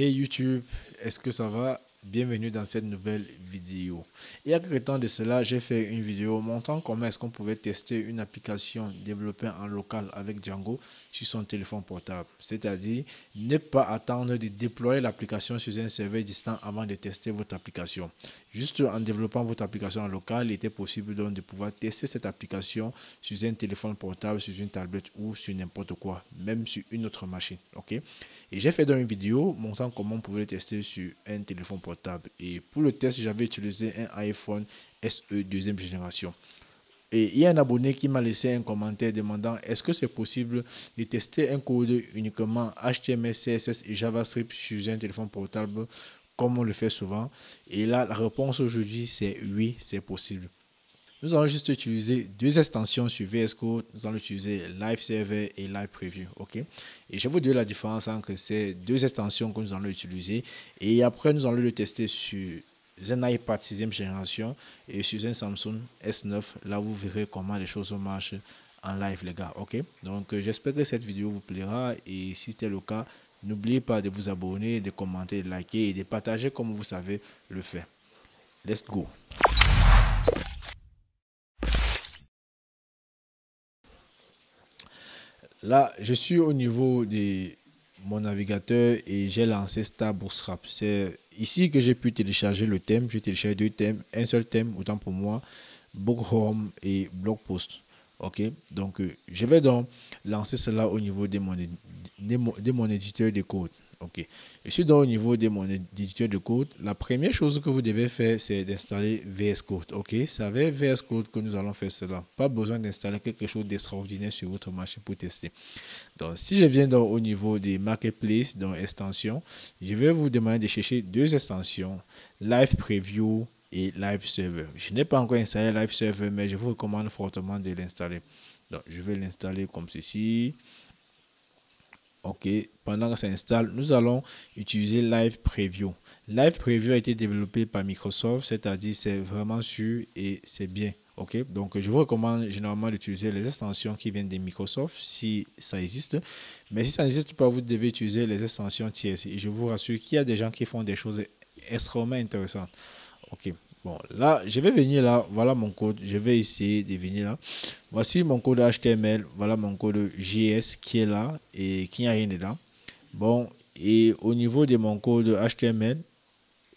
Hey YouTube, est-ce que ça va? Bienvenue dans cette nouvelle vidéo. Il y a quelques temps de cela, j'ai fait une vidéo montrant comment est-ce qu'on pouvait tester une application développée en local avec Django sur son téléphone portable. C'est-à-dire, ne pas attendre de déployer l'application sur un serveur distant avant de tester votre application. Juste en développant votre application en local, il était possible donc de pouvoir tester cette application sur un téléphone portable, sur une tablette ou sur n'importe quoi, même sur une autre machine. Ok? Et j'ai fait dans une vidéo montrant comment on pouvait le tester sur un téléphone portable. Et pour le test, j'avais utilisé un iPhone SE deuxième génération. Et il y a un abonné qui m'a laissé un commentaire demandant est-ce que c'est possible de tester un code uniquement HTML, CSS et JavaScript sur un téléphone portable comme on le fait souvent. Et là, la réponse aujourd'hui, c'est oui, c'est possible. Nous allons juste utiliser deux extensions sur VS Code. Nous allons utiliser Live Server et Live Preview. Ok. Et je vais vous dire la différence entre ces deux extensions que nous allons utiliser. Et après, nous allons le tester sur un iPad 6e génération et sur un Samsung S9. Là, vous verrez comment les choses marchent en live, les gars. Ok. Donc, j'espère que cette vidéo vous plaira. Et si c'était le cas, n'oubliez pas de vous abonner, de commenter, de liker et de partager comme vous savez le faire. Let's go. Là, je suis au niveau de mon navigateur et j'ai lancé Star Bootstrap. C'est ici que j'ai pu télécharger le thème. J'ai téléchargé deux thèmes, un seul thème, autant pour moi, Book et Blog Post. Ok, donc je vais donc lancer cela au niveau de mon éditeur de code. Ok, je suis donc au niveau de mon éditeur de code. La première chose que vous devez faire, c'est d'installer VS Code. Ok, c'est avec VS Code que nous allons faire cela. Pas besoin d'installer quelque chose d'extraordinaire sur votre machine pour tester. Donc, si je viens donc au niveau des marketplaces, dans extensions, je vais vous demander de chercher deux extensions, Live Preview et Live Server. Je n'ai pas encore installé Live Server, mais je vous recommande fortement de l'installer. Donc, je vais l'installer comme ceci. Ok, pendant que ça installe, nous allons utiliser Live Preview. Live Preview a été développé par Microsoft, c'est-à-dire c'est vraiment sûr et c'est bien. Ok, donc je vous recommande généralement d'utiliser les extensions qui viennent de Microsoft si ça existe. Mais si ça n'existe pas, vous devez utiliser les extensions tierces. Et je vous rassure qu'il y a des gens qui font des choses extrêmement intéressantes. Ok, bon, là, je vais venir là. Voilà mon code. Je vais essayer de venir là. Voici mon code HTML. Voilà mon code JS qui est là et qui n'y a rien dedans. Bon, et au niveau de mon code HTML,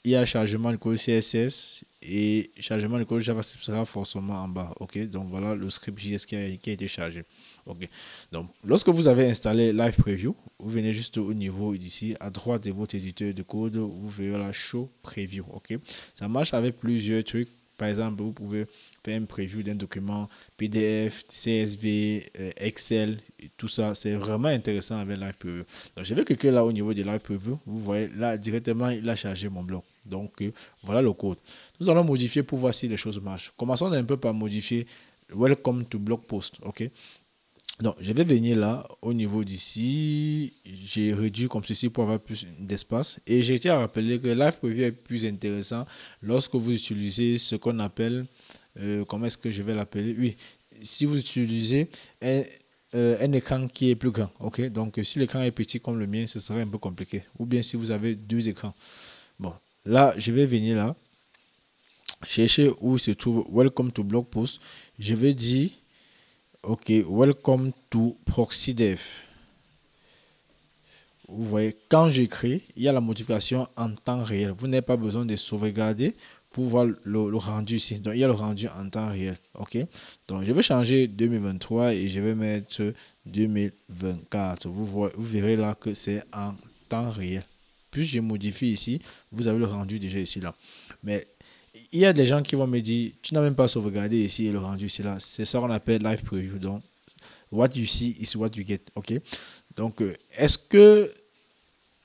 il y a chargement de code CSS et chargement de code JavaScript sera forcément en bas. Ok, donc voilà le script JS qui a été chargé. Ok, donc lorsque vous avez installé Live Preview, vous venez juste au niveau d'ici à droite de votre éditeur de code, vous verrez la Show Preview. Ok, ça marche avec plusieurs trucs. Par exemple, vous pouvez faire un preview d'un document PDF, CSV, Excel, et tout ça. C'est vraiment intéressant avec Live Preview. Donc, je vais cliquer là au niveau de Live Preview. Vous voyez là directement, il a chargé mon bloc. Donc, voilà le code. Nous allons modifier pour voir si les choses marchent. Commençons un peu par modifier Welcome to Blog Post. Ok. Donc, je vais venir là, au niveau d'ici, j'ai réduit comme ceci pour avoir plus d'espace. Et j'ai été à rappeler que Live Preview est plus intéressant lorsque vous utilisez ce qu'on appelle, comment est-ce que je vais l'appeler? Oui, si vous utilisez un écran qui est plus grand. Ok, donc si l'écran est petit comme le mien, ce serait un peu compliqué. Ou bien si vous avez deux écrans. Bon, là, je vais venir là, chercher où se trouve Welcome to Blog Post. Je vais dire... Ok, welcome to ProxyDev. Vous voyez, quand j'écris, il y a la modification en temps réel. Vous n'avez pas besoin de sauvegarder pour voir le rendu ici. Donc, il y a le rendu en temps réel. Ok, donc je vais changer 2023 et je vais mettre 2024. Vous verrez là que c'est en temps réel. Plus je modifie ici, vous avez le rendu déjà ici là. Mais il y a des gens qui vont me dire, tu n'as même pas sauvegardé ici et le rendu ici là. C'est ça qu'on appelle live preview. Donc, what you see is what you get. Ok. Donc, est-ce que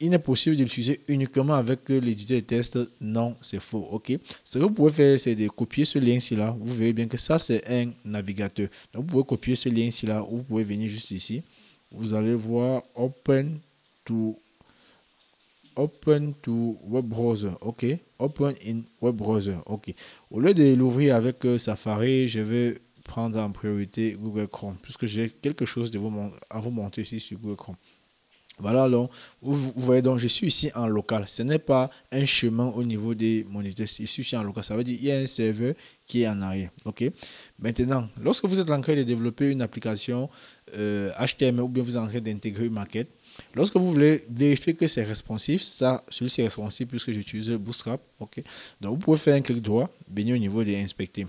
il est possible de l'utiliser uniquement avec l'éditeur de test? Non, c'est faux. Ok. Ce que vous pouvez faire, c'est de copier ce lien ici là. Vous verrez bien que ça, c'est un navigateur. Donc, vous pouvez copier ce lien ici là. Ou vous pouvez venir juste ici. Vous allez voir Open to web browser, ok. Open in web browser, ok. Au lieu de l'ouvrir avec Safari, je vais prendre en priorité Google Chrome, puisque j'ai quelque chose à vous montrer ici sur Google Chrome. Voilà, donc, vous voyez, donc, je suis ici en local. Ce n'est pas un chemin au niveau des moniteurs. Je suis ici en local. Ça veut dire qu'il y a un serveur qui est en arrière. OK? Maintenant, lorsque vous êtes en train de développer une application HTML ou bien vous êtes en train d'intégrer une maquette, lorsque vous voulez vérifier que c'est responsif, ça, celui-ci est responsif puisque j'utilise Bootstrap. OK? Donc, vous pouvez faire un clic droit, venir au niveau des inspecter.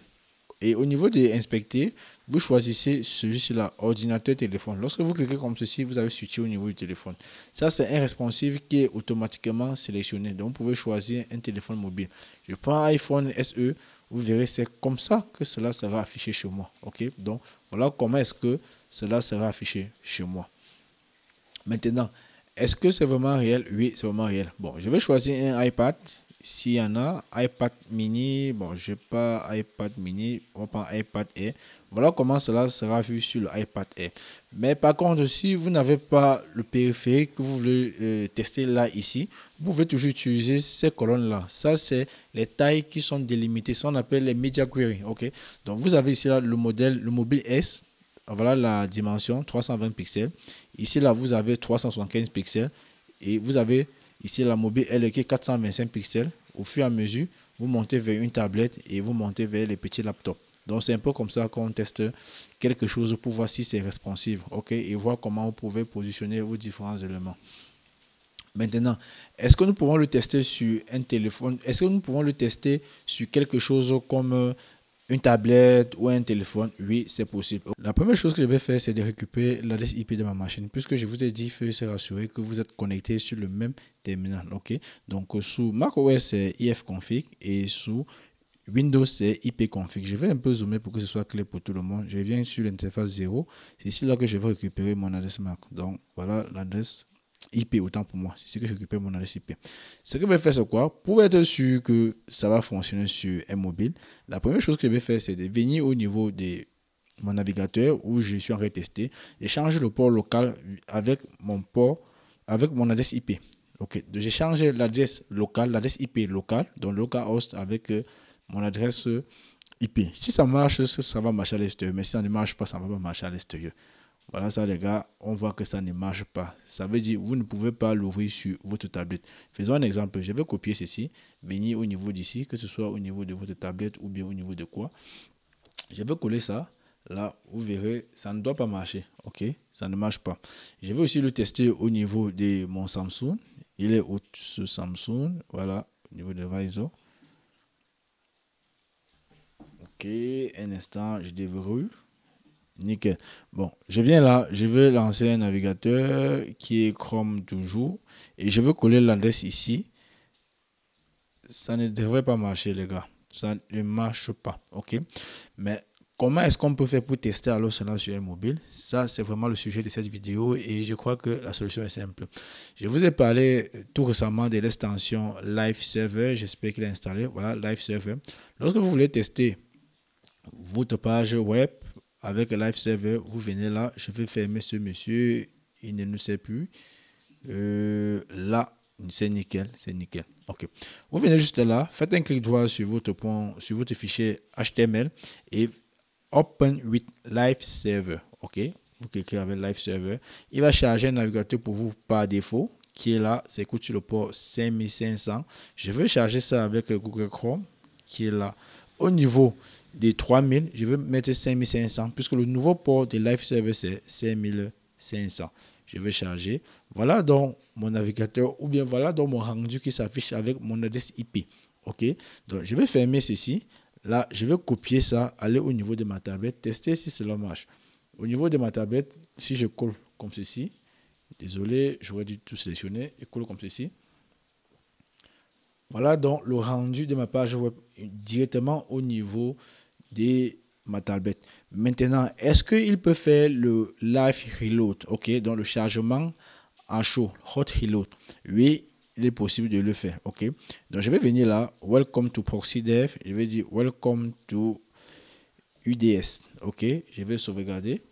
Et au niveau des inspecter, vous choisissez celui-ci là, ordinateur, téléphone. Lorsque vous cliquez comme ceci, vous avez switché au niveau du téléphone. Ça, c'est un responsive qui est automatiquement sélectionné. Donc, vous pouvez choisir un téléphone mobile. Je prends iPhone SE. Vous verrez, c'est comme ça que cela sera affiché chez moi. OK? Donc, voilà comment est-ce que cela sera affiché chez moi. Maintenant, est-ce que c'est vraiment réel? Oui, c'est vraiment réel. Bon, je vais choisir un iPad. S'il y en a, iPad mini, bon, je n'ai pas iPad mini, on va prendre iPad Air. Voilà comment cela sera vu sur le iPad Air. Mais par contre, si vous n'avez pas le périphérique que vous voulez tester là, ici, vous pouvez toujours utiliser ces colonnes-là. Ça, c'est les tailles qui sont délimitées, ce qu'on appelle les media query. OK? Donc, vous avez ici là, le modèle, le mobile S. Voilà la dimension, 320 pixels. Ici, là, vous avez 375 pixels. Et vous avez ici la mobile L qui est 425 pixels. Au fur et à mesure, vous montez vers une tablette et vous montez vers les petits laptops. Donc, c'est un peu comme ça qu'on teste quelque chose pour voir si c'est responsive. OK? Et voir comment vous pouvez positionner vos différents éléments. Maintenant, est-ce que nous pouvons le tester sur un téléphone? Est-ce que nous pouvons le tester sur quelque chose comme une tablette ou un téléphone? Oui, c'est possible. La première chose que je vais faire, c'est de récupérer l'adresse IP de ma machine. Puisque je vous ai dit, il faut se rassurer que vous êtes connecté sur le même terminal. OK? Donc, sous macOS, c'est ifconfig et sous Windows, c'est ipconfig. Je vais un peu zoomer pour que ce soit clair pour tout le monde. Je viens sur l'interface 0. C'est ici là que je vais récupérer mon adresse MAC. Donc, voilà l'adresse IP, autant pour moi. C'est ici que je récupère mon adresse IP. Ce que je vais faire, c'est quoi? Pour être sûr que ça va fonctionner sur un mobile, la première chose que je vais faire, c'est de venir au niveau de mon navigateur où je suis en train de tester et changer le port local avec mon port, avec mon adresse IP. Ok, donc j'ai changé l'adresse locale, l'adresse IP locale, donc localhost avec mon adresse IP. Si ça marche, ça va marcher à l'extérieur, mais si ça ne marche pas, ça ne va pas marcher à l'extérieur. Voilà ça les gars, on voit que ça ne marche pas. Ça veut dire que vous ne pouvez pas l'ouvrir sur votre tablette. Faisons un exemple, je vais copier ceci, venir au niveau d'ici, que ce soit au niveau de votre tablette ou bien au niveau de quoi. Je vais coller ça. Là, vous verrez, ça ne doit pas marcher. OK, ça ne marche pas. Je vais aussi le tester au niveau de mon Samsung. Il est au ce Samsung. Voilà, au niveau de Visor. OK, un instant, je déverrouille. Nickel. Bon, je viens là, je vais lancer un navigateur qui est Chrome toujours. Et je veux coller l'adresse ici. Ça ne devrait pas marcher, les gars. Ça ne marche pas. OK, mais comment est-ce qu'on peut faire pour tester alors cela sur un mobile? Ça, c'est vraiment le sujet de cette vidéo et je crois que la solution est simple. Je vous ai parlé tout récemment de l'extension Live Server. J'espère qu'il est installé. Voilà, Live Server. Lorsque vous voulez tester votre page web avec Live Server, vous venez là. Je vais fermer ce monsieur. Il ne nous sait plus. Là, c'est nickel, c'est nickel. Ok. Vous venez juste là, faites un clic droit sur votre fichier HTML et Open with Live Server. OK. Vous cliquez avec Live Server. Il va charger un navigateur pour vous par défaut, qui est là. C'est sur le port 5500. Je vais charger ça avec Google Chrome, qui est là. Au niveau des 3000, je vais mettre 5500, puisque le nouveau port de Live Server, c'est 5500. Je vais charger. Voilà donc mon navigateur, ou bien voilà donc mon rendu qui s'affiche avec mon adresse IP. OK. Donc, je vais fermer ceci. Là, je vais copier ça, aller au niveau de ma tablette, tester si cela marche. Au niveau de ma tablette, si je colle comme ceci, désolé, j'aurais dû tout sélectionner, et colle comme ceci. Voilà donc le rendu de ma page web directement au niveau de ma tablette. Maintenant, est-ce qu'il peut faire le live reload? OK, donc le chargement à chaud, hot reload. Oui, il est possible de le faire. OK, donc je vais venir là, welcome to ProxyDev. Je vais dire welcome to UDS. OK, je vais sauvegarder.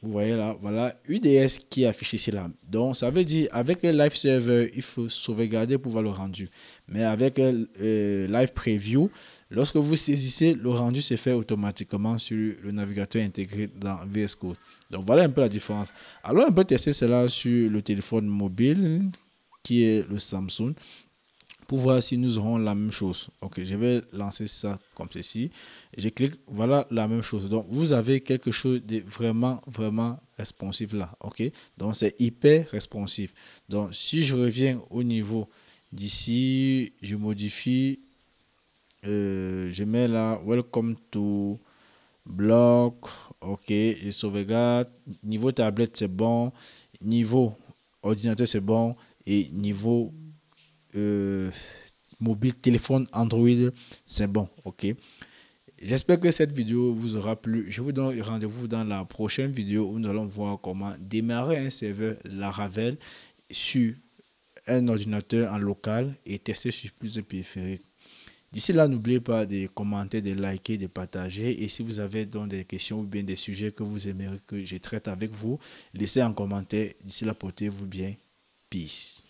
Vous voyez là, voilà UDS qui est affiché ici là. Donc ça veut dire avec le live server, il faut sauvegarder pour voir le rendu. Mais avec live preview, lorsque vous saisissez, le rendu se fait automatiquement sur le navigateur intégré dans VS Code. Donc voilà un peu la différence. Alors on peut tester cela sur le téléphone mobile qui est le Samsung, pour voir si nous aurons la même chose. Ok, je vais lancer ça comme ceci. Je clique, voilà la même chose. Donc, vous avez quelque chose de vraiment responsif là. Ok, donc c'est hyper responsif. Donc, si je reviens au niveau d'ici, je modifie, je mets là, welcome to block. Ok, je sauvegarde. Niveau tablette, c'est bon. Niveau ordinateur, c'est bon. Et niveau mobile, téléphone Android, c'est bon. Ok, j'espère que cette vidéo vous aura plu. Je vous donne rendez-vous dans la prochaine vidéo où nous allons voir comment démarrer un serveur Laravel sur un ordinateur en local et tester sur plusieurs périphériques. D'ici là, n'oubliez pas de commenter, de liker, de partager. Et si vous avez donc des questions ou bien des sujets que vous aimeriez que je traite avec vous, laissez un commentaire. D'ici là, portez-vous bien. Peace.